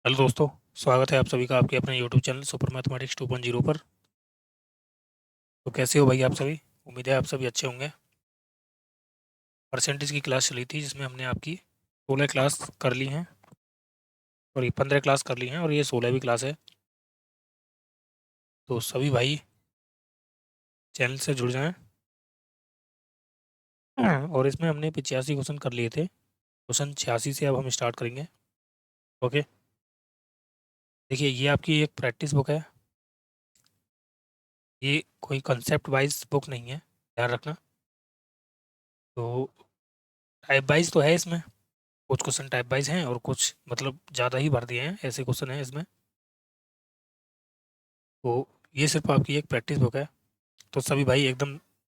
Hello दोस्तों। स्वागत है आप सभी का आपके अपने यूट्यूब चैनल सुपर मैथमेटिक्स 2.0 पर। तो कैसे हो भाई आप सभी? उम्मीद है आप सभी अच्छे होंगे। परसेंटेज की क्लास चली थी जिसमें हमने आपकी 16 क्लास कर ली हैं और ये 15 क्लास कर ली हैं और ये 16वीं क्लास है। तो सभी भाई चैनल से जुड़ जाएं। और इसमें हमने 85 क्वेश्चन कर लिए थे। क्वेश्चन 86 से अब हम स्टार्ट करेंगे। ओके। देखिए ये आपकी एक प्रैक्टिस बुक है। ये कोई कंसेप्ट वाइज बुक नहीं है, ध्यान रखना। तो टाइप वाइज तो है इसमें, कुछ क्वेश्चन टाइप वाइज हैं और कुछ मतलब ज़्यादा ही भर दिए हैं, ऐसे क्वेश्चन हैं इसमें। तो ये सिर्फ आपकी एक प्रैक्टिस बुक है। तो सभी भाई एकदम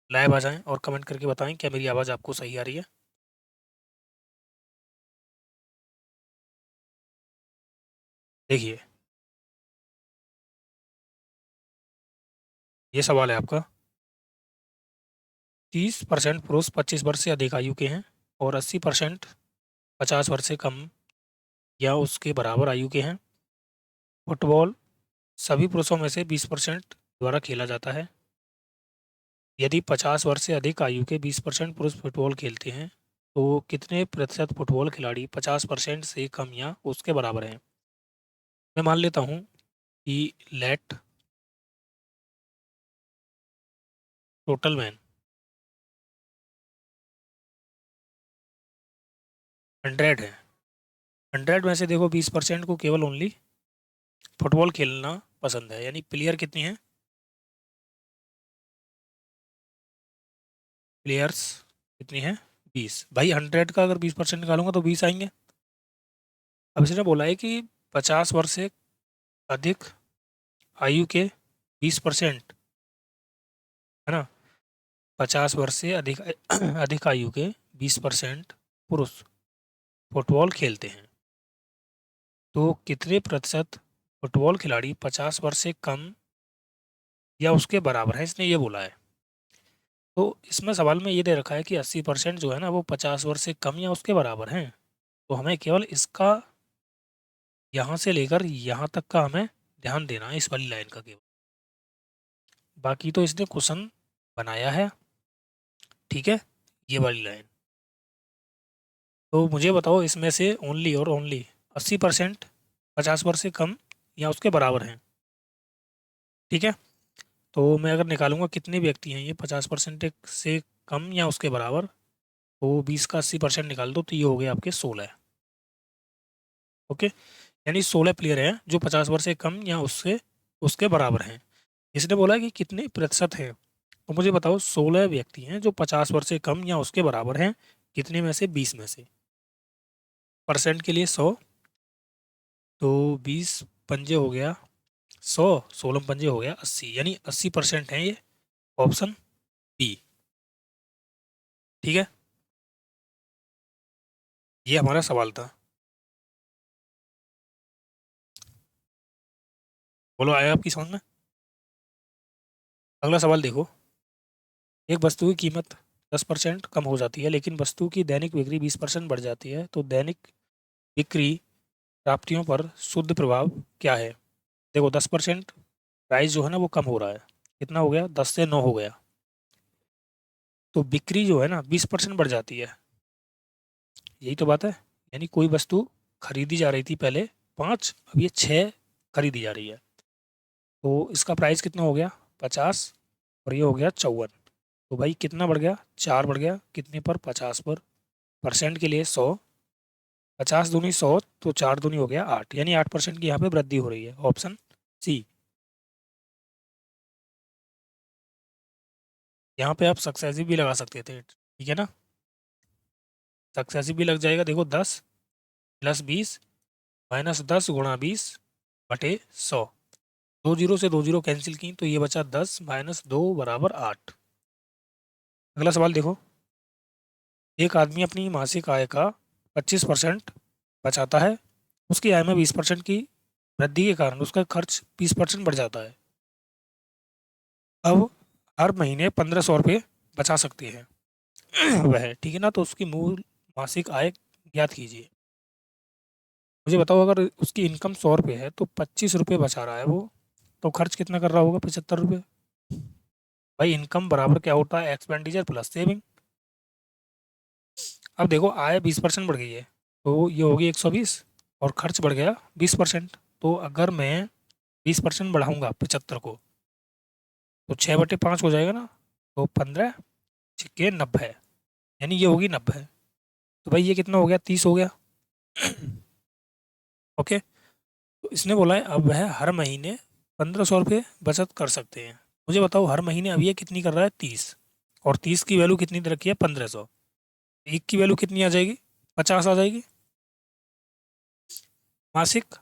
लाइव आ जाएं और कमेंट करके बताएं क्या मेरी आवाज़ आपको सही आ रही है। देखिए ये सवाल है आपका। 30% पुरुष 25 वर्ष से अधिक आयु के हैं और 80% 50 वर्ष से कम या उसके बराबर आयु के हैं। फुटबॉल सभी पुरुषों में से 20% द्वारा खेला जाता है। यदि 50 वर्ष से अधिक आयु के 20% पुरुष फुटबॉल खेलते हैं तो कितने प्रतिशत फुटबॉल खिलाड़ी 50% से कम या उसके बराबर हैं? मैं मान लेता हूँ कि लेट टोटल मैन 100 है। 100 में से देखो 20% को केवल ओनली फुटबॉल खेलना पसंद है, यानी प्लेयर कितनी है? प्लेयर्स कितनी है? 20। भाई 100 का अगर 20% निकालूंगा तो 20 आएंगे। अब इसने बोला है कि 50 वर्ष से अधिक आयु के 20%, है ना? 50 वर्ष से अधिक अधिक आयु के 20% पुरुष फुटबॉल खेलते हैं। तो कितने प्रतिशत फुटबॉल खिलाड़ी 50 वर्ष से कम या उसके बराबर है, इसने ये बोला है। तो इसमें सवाल में ये दे रखा है कि 80% जो है ना वो 50 वर्ष से कम या उसके बराबर हैं। तो हमें केवल इसका यहाँ से लेकर यहाँ तक का हमें ध्यान देना है, इस वाली लाइन का केवल। बाकी तो इसने क्वेश्चन बनाया है, ठीक है, ये वाली लाइन। तो मुझे बताओ इसमें से ओनली और ओनली 80% 50 वर्ष से कम या उसके बराबर हैं, ठीक है। तो मैं अगर निकालूंगा कितने व्यक्ति हैं ये 50% से कम या उसके बराबर, तो 20 का 80% निकाल दो तो ये हो गए आपके 16। ओके, यानी 16 प्लेयर हैं जो 50 वर्ष से कम या उससे उसके बराबर हैं। इसने बोला कि कितने प्रतिशत हैं, तो मुझे बताओ 16 व्यक्ति हैं जो 50 वर्ष से कम या उसके बराबर हैं, कितने में से? 20 में से। परसेंट के लिए 100, तो 20 पंजे हो गया 100, 16 पंजे हो गया 80, यानी 80% है ये। ऑप्शन बी, ठीक है। ये हमारा सवाल था। बोलो आया आपकी समझ में? अगला सवाल देखो। एक वस्तु की कीमत 10% कम हो जाती है लेकिन वस्तु की दैनिक बिक्री 20% बढ़ जाती है, तो दैनिक बिक्री प्राप्तियों पर शुद्ध प्रभाव क्या है? देखो 10% प्राइस जो है ना वो कम हो रहा है। कितना हो गया? 10 से 9 हो गया। तो बिक्री जो है ना 20% बढ़ जाती है, यही तो बात है। यानी कोई वस्तु खरीदी जा रही थी पहले 5, अब ये 6 खरीदी जा रही है। तो इसका प्राइस कितना हो गया? 50, और ये हो गया 54। तो भाई कितना बढ़ गया? 4 बढ़ गया। कितने पर? 50 पर। परसेंट के लिए 100, 50 दूनी 100, तो 4 दूनी हो गया 8, यानी 8% की यहाँ पे वृद्धि हो रही है। Option C. यहाँ पे आप सक्सेसिव भी लगा सकते थे, ठीक है ना? सक्सेसिव भी लग जाएगा। देखो 10 प्लस 20 माइनस 10 गुणा 20 बटे 100। दो जीरो से दो जीरो कैंसिल की तो ये बचा 10 माइनस 2 बराबर 8। अगला सवाल देखो। एक आदमी अपनी मासिक आय का 25% बचाता है। उसकी आय में 20% की वृद्धि के कारण उसका खर्च 20% बढ़ जाता है। अब हर महीने 1500 रुपये बचा सकते हैं वह, ठीक है ना? तो उसकी मूल मासिक आय ज्ञात कीजिए। मुझे बताओ, अगर उसकी इनकम 100 रुपये है तो 25 रुपये बचा रहा है वो, तो खर्च कितना कर रहा होगा? 75 रुपये। भाई इनकम बराबर क्या होता है? Expenditure plus saving. अब देखो, आय 20% बढ़ गई है, तो ये होगी 120, और खर्च बढ़ गया 20%। तो अगर मैं 20% बढ़ाऊंगा 75 को, तो 6/5 हो जाएगा ना, तो 15×6 = 90, यानी ये होगी 90। तो भाई ये कितना हो गया? 30 हो गया। ओके। तो इसने बोला है अब वह हर महीने 1500 रुपये बचत कर सकते हैं। मुझे बताओ, हर महीने अब ये कितनी कर रहा है? 30। और 30 की वैल्यू कितनी दे रखी है? 1500। एक की वैल्यू कितनी आ जाएगी? 50 आ जाएगी। मासिक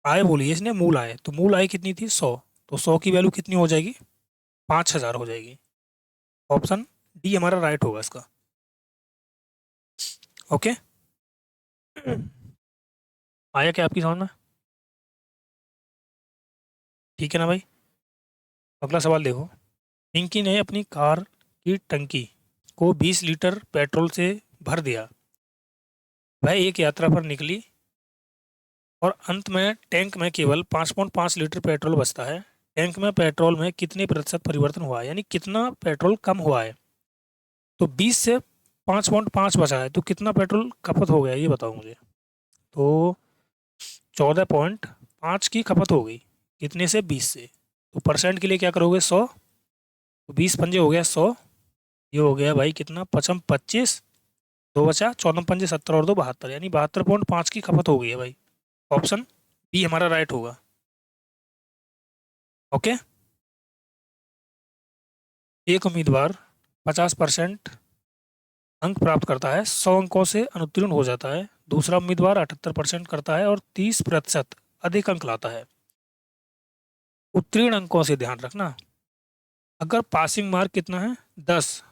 आय बोली है इसने, मूल आय, तो मूल आय कितनी थी? 100। तो 100 की वैल्यू कितनी हो जाएगी? 5000 हो जाएगी। ऑप्शन डी हमारा राइट होगा इसका। ओके। आया क्या आपकी समझ में? ठीक है ना भाई? अगला सवाल देखो। पिंकी ने अपनी कार की टंकी को 20 लीटर पेट्रोल से भर दिया। वह एक यात्रा पर निकली और अंत में टैंक में केवल 5.5 लीटर पेट्रोल बचता है। टैंक में पेट्रोल में कितने प्रतिशत परिवर्तन हुआ है, यानी कितना पेट्रोल कम हुआ है? तो 20 से 5.5 बचा है, तो कितना पेट्रोल खपत हो गया ये बताओ मुझे। तो 14.5 की खपत हो गई। कितने से? 20 से। तो परसेंट के लिए क्या करोगे? 100। तो 20 पंजे हो गया 100। ये हो गया भाई कितना? 25, दो बचा, 14 पंजे 70 और 2 72, यानी 72.5 की खपत हो गई है भाई। ऑप्शन बी हमारा राइट होगा। ओके। एक उम्मीदवार 50% अंक प्राप्त करता है, 100 अंकों से अनुत्तीर्ण हो जाता है। दूसरा उम्मीदवार 78% करता है और 30% अधिक अंक लाता है। उत्तीर्ण अंकों से ध्यान रखना। अगर पासिंग मार्क कितना है? 10,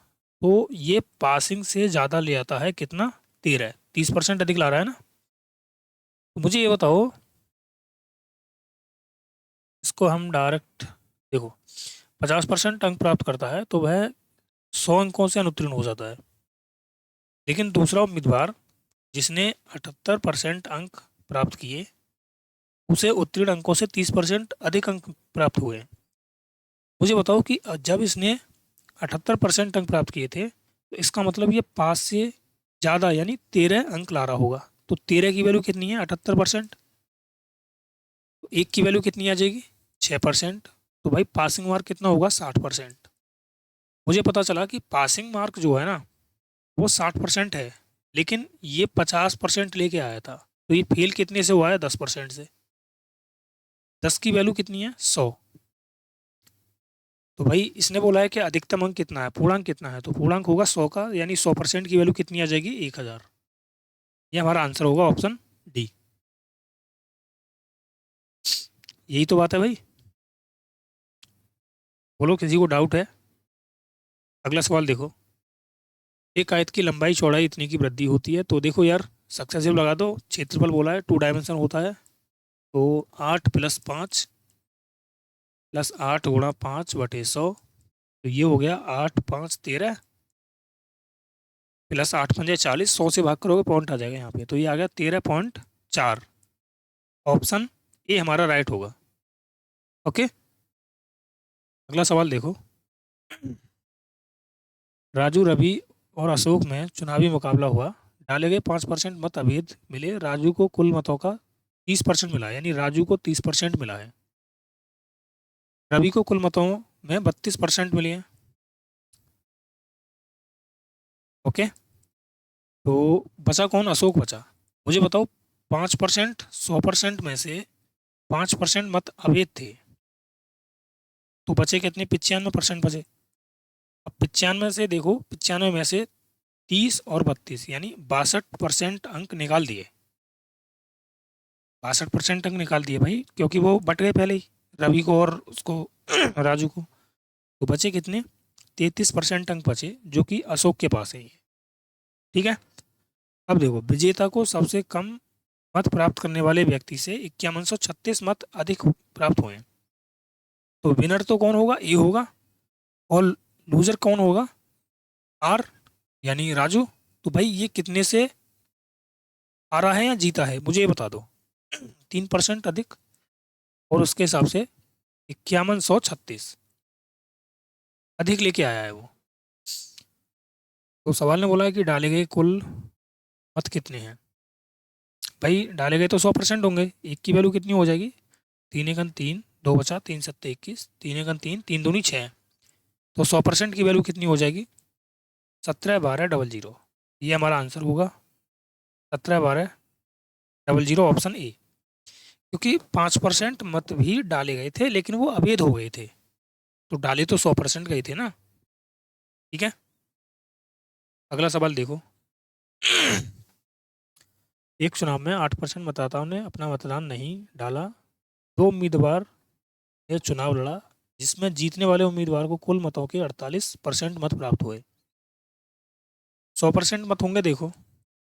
तो ये पासिंग से ज़्यादा ले आता है कितना? 13। 30% अधिक ला रहा है ना। तो मुझे ये बताओ, इसको हम डायरेक्ट देखो, 50% अंक प्राप्त करता है तो वह 100 अंकों से अनुत्तीर्ण हो जाता है। लेकिन दूसरा उम्मीदवार जिसने 78% अंक प्राप्त किए, उसे उत्तीर्ण अंकों से 30% अधिक अंक प्राप्त हुए। मुझे बताओ कि जब इसने 78% अंक प्राप्त किए थे, तो इसका मतलब ये पास से ज़्यादा यानी 13 अंक ला रहा होगा। तो 13 की वैल्यू कितनी है? 78%। तो एक की वैल्यू कितनी आ जाएगी? 6%। तो भाई पासिंग मार्क कितना होगा? 60%। मुझे पता चला कि पासिंग मार्क जो है ना, वो 60% है, लेकिन ये 50% लेके आया था। तो ये फेल कितने से हुआ है? 10% से। 10 की वैल्यू कितनी है? 100। तो भाई इसने बोला है कि अधिकतम अंक कितना है, पूर्णांक कितना है, तो पूर्णांक होगा 100 का, यानी 100% की वैल्यू कितनी आ जाएगी? 1000। ये हमारा आंसर होगा ऑप्शन डी। यही तो बात है भाई। बोलो, किसी को डाउट है? अगला सवाल देखो। एक आयत की लंबाई चौड़ाई इतनी की वृद्धि होती है, तो देखो यार, सक्सेसिव लगा दो। क्षेत्रफल बोला है, 2 डायमेंशन होता है, तो 8 + 5 + 8 × 5/100, तो ये हो गया 8×5 = 13, प्लस 8×5 = 40, 100 से भाग करोगे पॉइंट आ जाएगा यहाँ पे, तो ये आ गया 13.4। ऑप्शन ए हमारा राइट होगा। ओके। अगला सवाल देखो। राजू, रवि और अशोक में चुनावी मुकाबला हुआ। डाले गए 5% मत अभेद मिले। राजू को कुल मतों का 30% मिला है, यानी राजू को 30% मिला है। रवि को कुल मतों में 32% मिले हैं। ओके। तो बचा कौन? अशोक बचा। मुझे बताओ, 5% 100% में से 5% मत अवैध थे, तो बचे कितने? 95% बचे। अब 95 से देखो, 95 में से 30 और 32 यानी 62% अंक निकाल दिए। 62% अंक निकाल दिए भाई, क्योंकि वो बट गए पहले ही, रवि को और उसको राजू को। तो बचे कितने? 33% अंक बचे, जो कि अशोक के पास है। ठीक है। अब देखो, विजेता को सबसे कम मत प्राप्त करने वाले व्यक्ति से 5136 मत अधिक प्राप्त हुए। तो विनर तो कौन होगा? ए होगा। और लूजर कौन होगा? आर, यानी राजू। तो भाई ये कितने से आ रहा है या जीता है, मुझे ये बता दो। 3% अधिक, और उसके हिसाब से 5136 अधिक लेके आया है वो। तो सवाल ने बोला है कि डाले गए कुल मत कितने हैं। भाई डाले गए तो 100% होंगे। एक की वैल्यू कितनी हो जाएगी, 3 × 3 2 बचा, 3 × 7 = 21, 3 × 3 3 दूनी 6। तो 100% की वैल्यू कितनी हो जाएगी, 171200। ये हमारा आंसर होगा 171200, ऑप्शन ए। क्योंकि 5% मत भी डाले गए थे लेकिन वो अवैध हो गए थे, तो डाले तो 100% गए थे ना। ठीक है, अगला सवाल देखो। एक चुनाव में 8% मतदाताओं ने अपना मतदान नहीं डाला। दो उम्मीदवार ने चुनाव लड़ा जिसमें जीतने वाले उम्मीदवार को कुल मतों के 48% मत प्राप्त हुए। 100% मत होंगे, देखो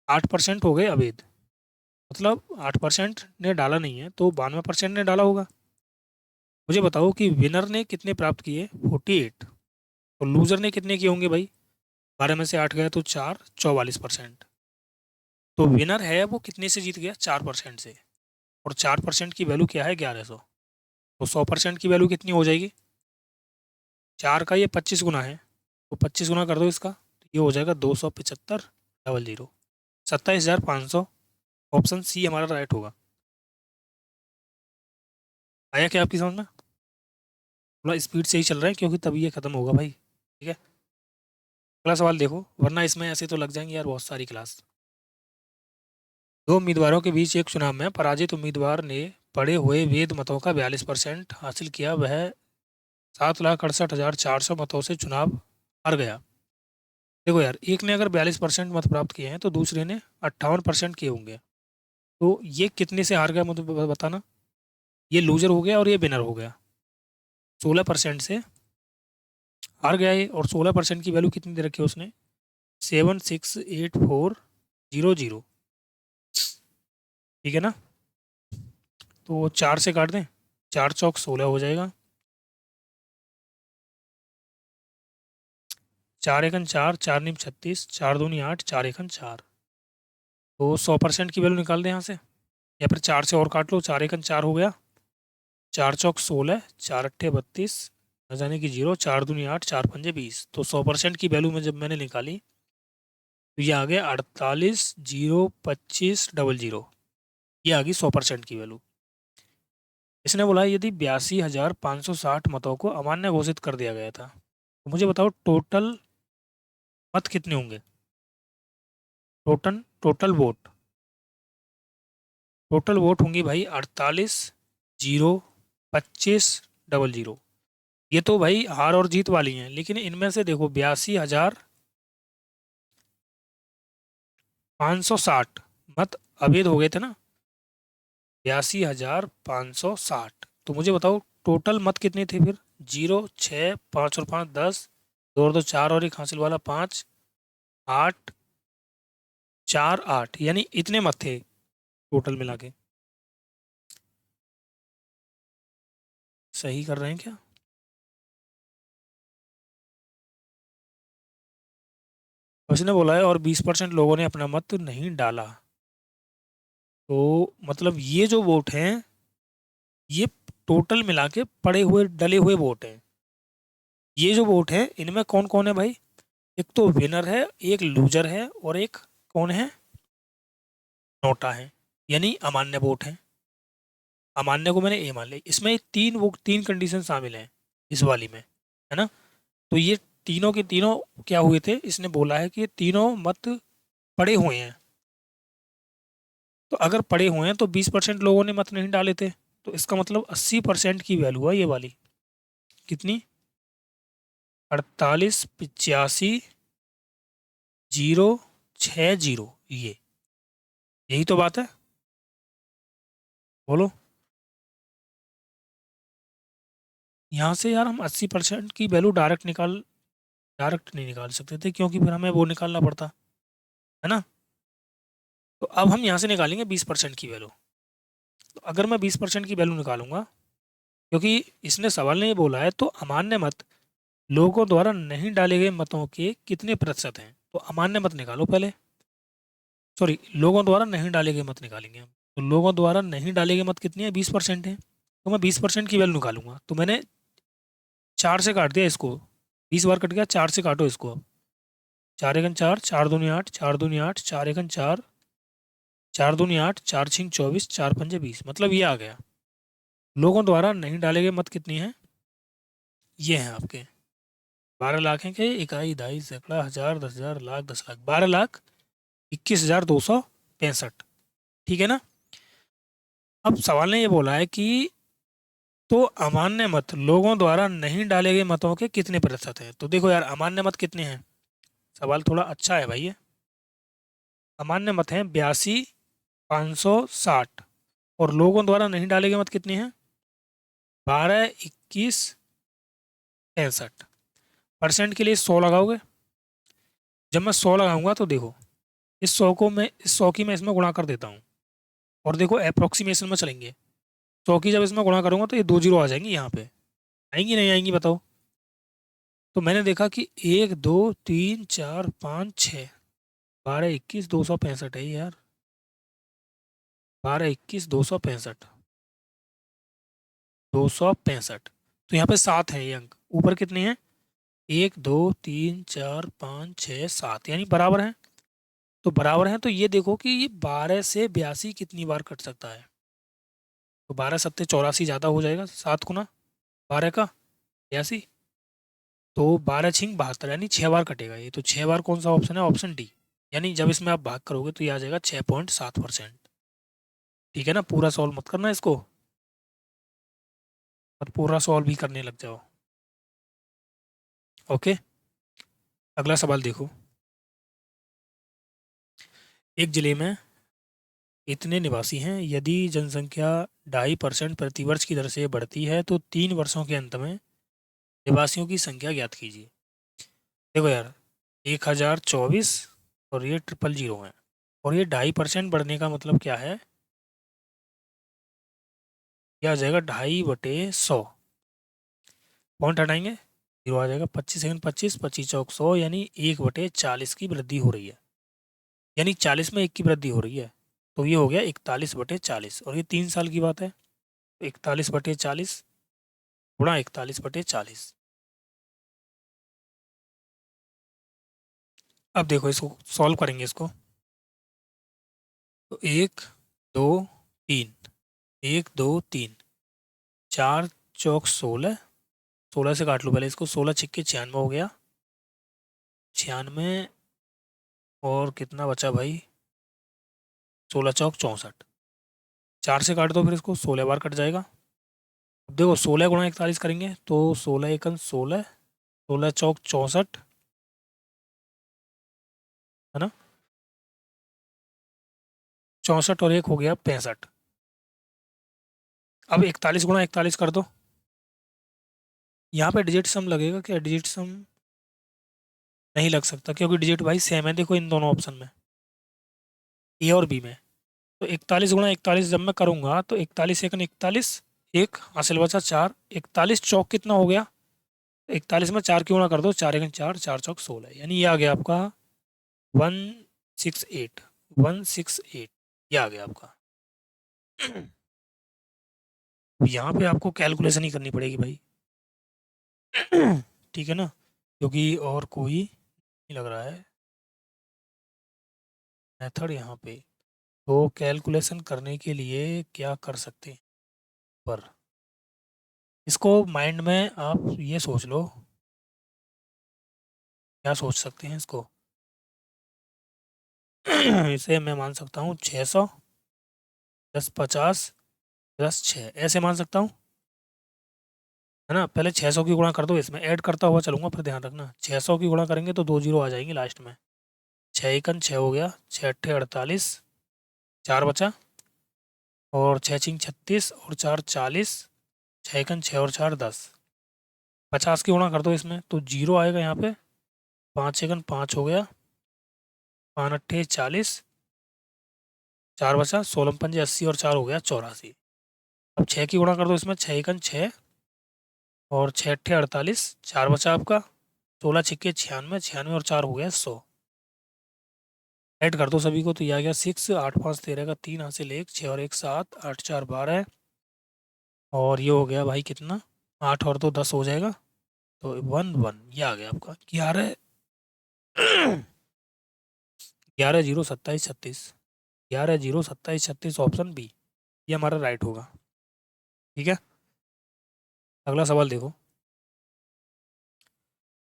8% हो गए अवैध, मतलब 8% ने डाला नहीं है तो 92% ने डाला होगा। मुझे बताओ कि विनर ने कितने प्राप्त किए, 48, और लूजर ने कितने किए होंगे भाई, 12 में से 8 गए तो 4, 44%। तो विनर है वो कितने से जीत गया, 4% से, और 4% की वैल्यू क्या है, 1100। तो 100% की वैल्यू कितनी हो जाएगी, 4 का ये 25 गुना है, तो 25 गुना कर दो इसका, तो ये हो जाएगा 275,000, 27,500। ऑप्शन सी हमारा राइट होगा। आया क्या आपकी समझ में, थोड़ा स्पीड से ही चल रहा है क्योंकि तभी ये खत्म होगा भाई। ठीक है, अगला सवाल देखो, वरना इसमें ऐसे तो लग जाएंगे यार बहुत सारी क्लास। दो उम्मीदवारों के बीच एक चुनाव में पराजित उम्मीदवार ने पड़े हुए वेद मतों का 42% हासिल किया। वह 7,68,400 मतों से चुनाव हार गया। देखो यार, एक ने अगर 42% मत प्राप्त किए हैं तो दूसरे ने 58% किए होंगे। तो ये कितने से हार गया मुझे बताना। ये लूजर हो गया और ये विनर हो गया। 16% से हार गया ये, और 16% की वैल्यू कितनी दे रखी है उसने, 768,400। ठीक है ना, तो 4 से काट दें, 4 चौक 16 हो जाएगा, 4 एकन 4, 4 नीम 36, 4 दूनी 8, 4 एकन 4। तो 100% की वैल्यू निकाल दें यहाँ से, या फिर 4 से और काट लो, 4 एकन 4 हो गया, 4 चौक 16, 4 अट्ठे 32, न जाने की 0, 4 दूनी 8, 4 पंजे 20। तो 100% की वैल्यू में जब मैंने निकाली तो ये आ गया 48,025,00। ये आ गई 100% की वैल्यू। इसने बोला यदि 82,560 मतों को अमान्य घोषित कर दिया गया था तो मुझे बताओ टोटल मत कितने होंगे, टोटल वोट होंगी भाई 48,025,00। ये तो भाई हार और जीत वाली हैं, लेकिन इनमें से देखो 82,560 मत अवैध हो गए थे ना, 82,560। तो मुझे बताओ टोटल मत कितने थे फिर, 0, 6, 5 और 5 10, 2 और 2 4, और एक हासिल वाला 5, 8, 4 8, यानी इतने मत थे टोटल मिला के। सही कर रहे हैं क्या, उसने बोला है और 20% लोगों ने अपना मत नहीं डाला। तो मतलब ये जो वोट हैं ये टोटल मिला के पड़े हुए डले हुए वोट हैं। ये जो वोट है इनमें कौन कौन है भाई, एक तो विनर है, एक लूजर है, और एक कौन है, नोटा है, यानी अमान्य वोट है। अमान्य को मैंने ए मान लिया। इसमें तीन कंडीशन शामिल हैं इस वाली में, है ना। तो ये तीनों के तीनों क्या हुए थे, इसने बोला है कि ये तीनों मत पड़े हुए हैं। तो अगर पड़े हुए हैं तो 20% लोगों ने मत नहीं डाले थे, तो इसका मतलब 80% की वैल्यू है ये वाली। कितनी, 48,85,060, ये यही तो बात है, बोलो। यहाँ से यार हम 80% की वैल्यू डायरेक्ट नहीं निकाल सकते थे क्योंकि फिर हमें वो निकालना पड़ता, है ना। तो अब हम यहाँ से निकालेंगे 20% की वैल्यू। तो अगर मैं 20% की वैल्यू निकालूंगा, क्योंकि इसने सवाल ने ये बोला है तो अमान्य मत लोगों द्वारा नहीं डाले गए मतों के कितने प्रतिशत हैं, तो अमान्य मत निकालो पहले, सॉरी लोगों द्वारा नहीं डाले गए मत निकालेंगे हम। तो लोगों द्वारा नहीं डाले गए मत कितनी है, 20% है। तो मैं 20% की वैल्यू निकालूंगा, तो मैंने 4 से काट दिया इसको, 20 बार कट गया, 4 से काटो इसको अब। 4 एकन 4, 4 दूनी 8, 4 दूनी 8, 4 एकन 4, 4 दूनी 8, 4 छिंग 24, 4 पंजे 20, मतलब ये आ गया। लोगों द्वारा नहीं डाले गए मत कितनी है, ये हैं आपके 12 लाख हैं के इकाई, दाई, सैकड़ा, हजार, 10,000, लाख, 10 लाख, 12,21,265। ठीक है ना। अब सवाल ने ये बोला है कि तो अमान्य मत लोगों द्वारा नहीं डाले गए मतों के कितने प्रतिशत हैं। तो देखो यार, अमान्य मत कितने हैं, सवाल थोड़ा अच्छा है भाई ये। अमान्य मत हैं 82,560, और लोगों द्वारा नहीं डाले गए मत कितने हैं, 12,21,65। परसेंट के लिए 100 लगाओगे। जब मैं 100 लगाऊंगा तो देखो, इस 100 की मैं इसमें गुणा कर देता हूँ, और देखो अप्रोक्सीमेशन में चलेंगे। 100 की जब इसमें गुणा करूंगा तो ये 2 जीरो आ जाएंगी यहाँ पे, आएंगी नहीं आएंगी बताओ। तो मैंने देखा कि 1, 2, 3, 4, 5, 6, 12,21,265 है यार, 12,21,265, 265। तो यहाँ पे 7 है ये अंक, ऊपर कितने हैं, 1, 2, 3, 4, 5, 6, 7, यानी बराबर है। तो बराबर है, तो ये देखो कि ये 12 से 82 कितनी बार कट सकता है। तो 12 सत्ते 84 ज़्यादा हो जाएगा, 7 गुना 12 का 82, तो 12 छिंग 72, यानी 6 बार कटेगा ये। तो 6 बार कौन सा ऑप्शन है, ऑप्शन डी। यानी जब इसमें आप भाग करोगे तो ये आ जाएगा 6.7%। ठीक है ना, पूरा सॉल्व मत करना इसको, और पूरा सॉल्व भी करने लग जाओ। ओके, अगला सवाल देखो। एक जिले में इतने निवासी हैं, यदि जनसंख्या 2.5% प्रतिवर्ष की दर से बढ़ती है तो 3 वर्षों के अंत में निवासियों की संख्या ज्ञात कीजिए। देखो यार, 1,024 और ये 000 है, और ये 2.5% बढ़ने का मतलब क्या है, क्या आ जाएगा, 2.5/100। पॉइंट हटाएंगे, जीरो आ जाएगा, 25 25 चौक 100, यानी 1/40 की वृद्धि हो रही है, यानी 40 में 1 की वृद्धि हो रही है। तो ये हो गया 41/40, और ये 3 साल की बात है, तो 41/40 गुणा 41/40। अब देखो इसको सॉल्व करेंगे इसको, तो 1 2 3, 1 2 3, 4 चौक 16, 16 से काट लो पहले इसको, 16 छिक्के 96 हो गया, 96, और कितना बचा भाई, 16 चौक 64, 4 से काट दो फिर इसको, 16 बार कट जाएगा। अब देखो 16 गुणा 41 करेंगे तो 16 एकन 16, 16 चौक 64, है ना, 64 और एक हो गया 65। अब 41 गुणा 41 कर दो, यहाँ पे डिजिट सम लगेगा क्या, डिजिट सम नहीं लग सकता, क्योंकि डिजिट भाई सेम है, देखो इन दोनों ऑप्शन में, ए और बी में। तो 41 गुणा 41 जब मैं करूँगा तो 41 एकन 41, एक हासिल बचा 4, 41 चौक कितना हो गया, 41 में 4 की गुणा कर दो, 4 एकन 4, 4 चौक 16, यानी ये आ गया आपका 168, 168, ये आ गया आपका। यहाँ पे आपको कैलकुलेशन ही करनी पड़ेगी भाई। ठीक है ना, क्योंकि और कोई नहीं लग रहा है मेथड यहाँ पे। तो कैलकुलेशन करने के लिए क्या कर सकते हैं, पर इसको माइंड में आप ये सोच लो, क्या सोच सकते हैं इसको। इसे मैं मान सकता हूँ 600 + 50 + 6, ऐसे मान सकता हूँ, है ना। पहले 600 की गुणा कर दो, इसमें ऐड करता हुआ चलूंगा, फिर ध्यान रखना 600 की गुणा करेंगे तो 2 जीरो आ जाएंगे लास्ट में। 6 एकन 6 हो गया, 6 अट्ठे 48, 4 बचा, और 6 छिंग 36, और 4 40, 6 एकन 6 और 4 10, 50 की गुणा कर दो इसमें तो जीरो आएगा यहाँ पे, 5 एकन 5 हो गया, 5 अट्ठे 40, 4 बचा, 16 पंजे 80, और 4 हो गया 84। अब 6 की गुणा कर दो इसमें, 6 एकन 6, और 6 अट्ठे 48, 4 बचा आपका, 16 छिक्के 96, 96 और 4 हो गया 100। ऐड कर दो सभी को, तो ये आ गया 6, 8 5 13 का 3 हासिल 1, 6 और 1 7, 8 4 12, और ये हो गया भाई कितना, 8 और 2 10 हो जाएगा, तो 1 1 ये आ गया आपका 11 11 0 27 36, 11 0 27 36 ऑप्शन बी, ये हमारा राइट होगा। ठीक है, अगला सवाल देखो।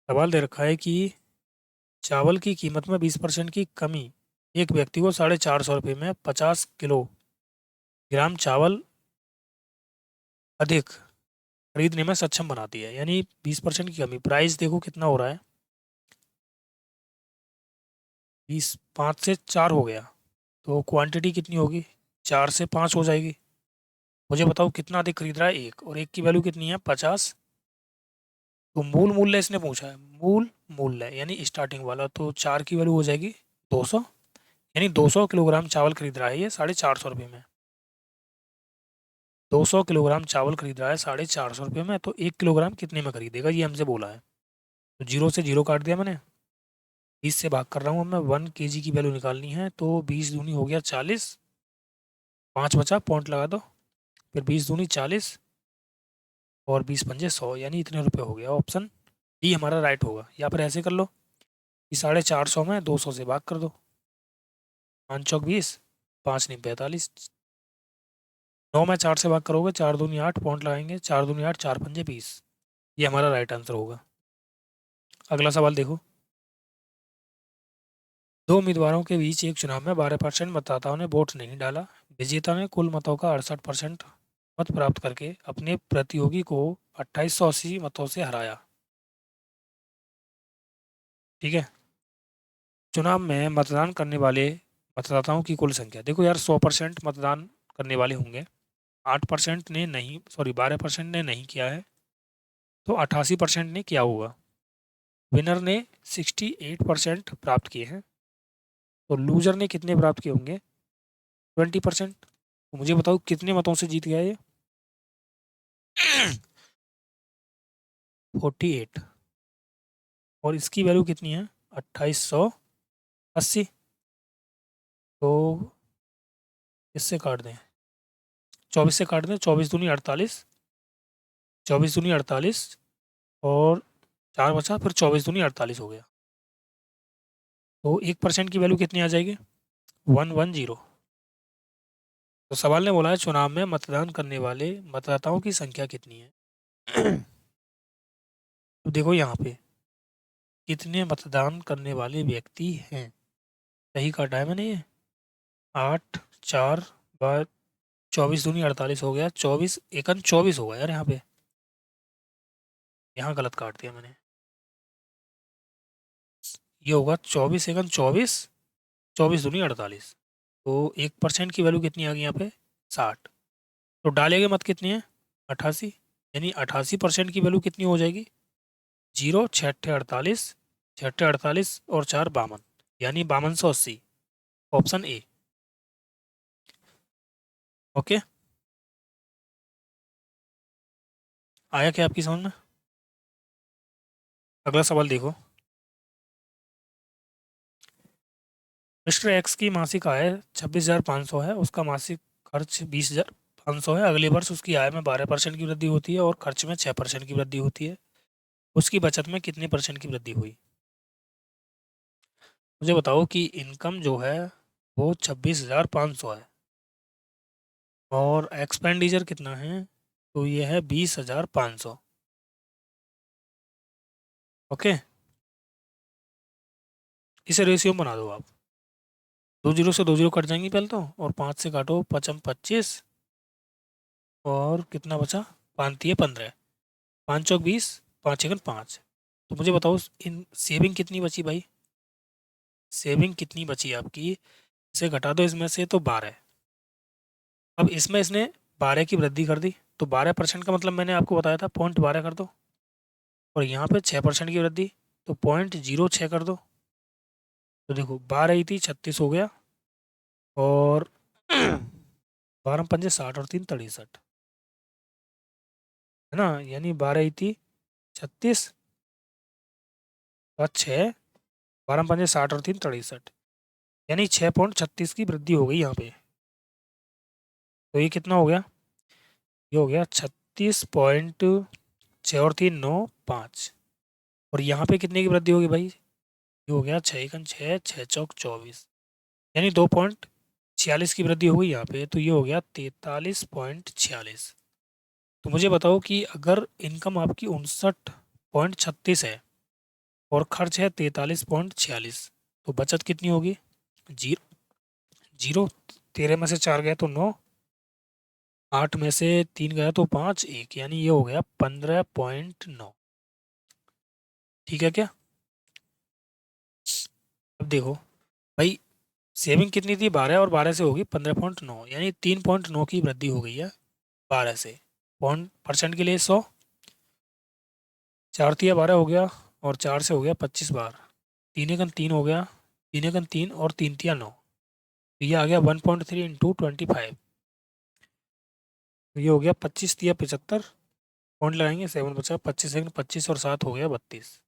सवाल दे रखा है कि चावल की कीमत में 20% की कमी एक व्यक्ति को 450 रुपये में 50 किलोग्राम चावल अधिक खरीदने में सक्षम बनाती है। यानी 20% की कमी, प्राइस देखो कितना हो रहा है, 20 5 से 4 हो गया, तो क्वांटिटी कितनी होगी, 4 से 5 हो जाएगी। मुझे बताओ कितना अधिक खरीद रहा है, एक, और एक की वैल्यू कितनी है 50। तो मूल मूल्य इसने पूछा है, मूल मूल्य यानी स्टार्टिंग वाला, तो 4 की वैल्यू हो जाएगी 200, यानी 200 किलोग्राम चावल खरीद रहा है ये 450 रुपये में। 200 किलोग्राम चावल खरीद रहा है 450 रुपये में, तो 1 किलोग्राम कितने में खरीदेगा, ये हमसे बोला है। तो जीरो से जीरो काट दिया मैंने, 20 से भाग कर रहा हूँ अब मैं, 1 kg की वैल्यू निकालनी है, तो 20 दूनी हो गया 40, 5 बचा, पॉइंट लगा दो, फिर 20 दूनी 40, और 20 पंजे 100, यानी इतने रुपए हो गया। ऑप्शन डी हमारा राइट होगा। या फिर ऐसे कर लो कि 450 में 200 से भाग कर दो, 5 चौक 20, 5 नहीं 45, 9 में 4 से भाग करोगे, 4 दूनी 8, पॉइंट लगाएंगे, 4 दूनी 8, 4 पंजे 20, ये हमारा राइट आंसर होगा। अगला सवाल देखो। दो उम्मीदवारों के बीच एक चुनाव में 12% मतदाताओं ने वोट नहीं डाला। विजेता ने कुल मतों का 68% मत प्राप्त करके अपने प्रतियोगी को 2880 मतों से हराया। ठीक है, चुनाव में मतदान करने वाले मतदाताओं की कुल संख्या देखो यार, 100% मतदान करने वाले होंगे, 8% ने नहीं, सॉरी 12% ने नहीं किया है, तो 88% ने किया होगा। विनर ने 68% प्राप्त किए हैं, तो लूजर ने कितने प्राप्त किए होंगे, 20%। तो मुझे बताओ कितने मतों से जीत गया ये 48, और इसकी वैल्यू कितनी है 2880, तो इससे काट दें, 24 से काट दें, 24 दूनी 48, 24 दूनी 48, और 4 बचा, फिर 24 दूनी 48 हो गया, तो 1% की वैल्यू कितनी आ जाएगी 110। तो सवाल ने बोला है चुनाव में मतदान करने वाले मतदाताओं की संख्या कितनी है तो देखो यहाँ पे कितने मतदान करने वाले व्यक्ति हैं, सही काटा है मैंने ये, 8 4 बार 24 दूनी 48 हो गया, 24 एकन 24 होगा यार, यहाँ गलत काट दिया मैंने, ये होगा 24 एकन 24, 24 दूनी 48, तो 1% की वैल्यू कितनी आ गई यहाँ पे 60, तो डालेंगे मत कितनी है 88, यानी 88% की वैल्यू कितनी हो जाएगी, 0 6 48, 6 48 और 4 52, यानी 5280, ऑप्शन ए। ओके, आया क्या आपकी समझ में। अगला सवाल देखो। मिस्टर एक्स की मासिक आय 26,500 है, उसका मासिक खर्च 20,500 है। अगले वर्ष उसकी आय में 12% की वृद्धि होती है और खर्च में 6% की वृद्धि होती है। उसकी बचत में कितने परसेंट की वृद्धि हुई। मुझे बताओ कि इनकम जो है वो 26,500 है, और एक्सपेंडिचर कितना है, तो ये है 20,500। ओके, इसे रेशियो बना दो आप, 2 जीरो से 2 जीरो कट जाएंगी पहले तो, और 5 से काटो, 5 25, और कितना बचा, 5 15, 5 चौक 20, 5 एकन 5। तो मुझे बताओ इन सेविंग कितनी बची भाई, सेविंग कितनी बची आपकी, इसे घटा दो इसमें से, तो 12। अब इसमें इसने 12 की वृद्धि कर दी, तो 12% का मतलब मैंने आपको बताया था, 0.12 कर दो, और यहाँ पे 6% की वृद्धि, तो 0.06 कर दो, तो देखो 12 थी 36 हो गया, और 12 पंजे 60 और 3 63, है ना, यानी 12 थी 36 और 6, 12 पंजे 60 और 3 63, यानी 6.36 की वृद्धि हो गई यहाँ पे। तो ये कितना हो गया, ये हो गया 36.6 और 3 9 5। और यहाँ पे कितने की वृद्धि होगी भाई, ये हो गया 6 6 चौक 24, यानी 2.46 की वृद्धि हो गई यहाँ पे। तो ये हो गया 43.46। तो मुझे बताओ कि अगर इनकम आपकी 59.36 है और खर्च है 43.46, तो बचत कितनी होगी, जीरो। जीरो, 13 में से 4 गए तो 9, 8 में से 3 गया तो 5, 1, यानी ये हो गया 15.9। ठीक है क्या। अब देखो भाई, सेविंग कितनी थी 12, और 12 से होगी 15.9, यानी 3.9 की वृद्धि हो गई है 12 से। पॉइंट परसेंट के लिए 100, 4 तिया 12 हो गया, और 4 से हो गया 25 बार, 3 एकन 3 हो गया, 3 एकन 3 और 3 तिया 9। तो ये आ गया 1.3 इंटू 25। तो ये हो गया 25 तिया 75, पॉइंट लगाएंगे 7 बचा, 25 सेकंड, 25 और 7 हो गया 32।